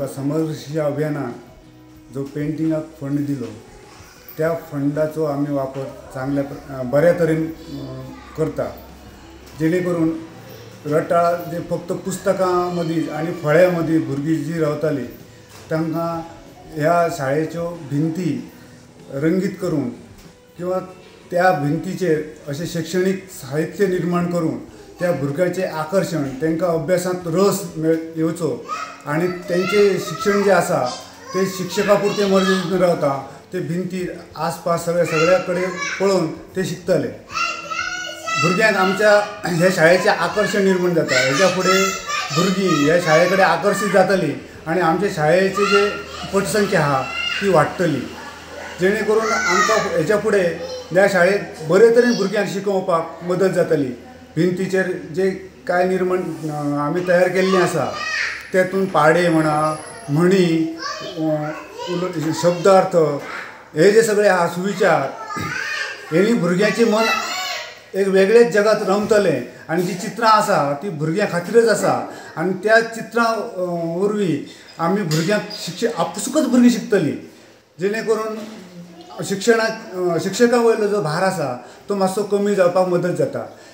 आमकां समग्र शिक्षा अभियानात जो पेंटिंगाक फंड दिलो त्या फंडाचो आमी वापर चांगल्या बऱ्या तरेन करता, जेणे करून रटाळ जे फक्त पुस्तकां मदींच आनी फळ्यां मदीं भुरगीं जी रावतालीं तांकां ह्या शाळेच्यो भिंती रंगीत करून किंवा त्या भिंतीचेर अशें शैक्षणीक साहित्य निर्माण करून त्या भुरग्याचें आकर्शण, तांकां अभ्यासांत रस येवचो आनी तेंचें शिक्षण जें आसा ते शिक्षका पुरते मर्यादीत रावता, ते भिंती आसपास सगळ्या कडेन पळोवन ते शिकतले। भुरग्यांक आमच्या ह्या शाळेचें आकर्शण निर्माण जाता, हेच्या फुडें भुरगीं ह्या शाळे कडेन आकर्शीत जातलीं आनी आमच्या शाळेची जी पटसंख्या आहा ती वाडटली, जेणे करून आमकां हेच्या फुडें ह्या शाळेत बरे तरेन भुरग्यांक शिकोवपाक मदत जातली। भिंतीचेर जे काय निर्माण आमी तयार केल्लीं आसा तेतून पाडे म्हणा, म्हणी, शब्दार्थ हे जे सगळे आहा सुविचार, हेणी भुरग्याचें मन एक वेगळेच जगात रमतलें आनी जी चित्रां आसा ती भुरग्यां खातीरच आसा आनी त्या चित्रां वरवीं आमी भुरग्यांक आपसूकच भुरगीं शिकतलीं, जेणे करून शिक्षकां वयलो जो भार आसा तो मातसो कमी जावपाक मदत जाता।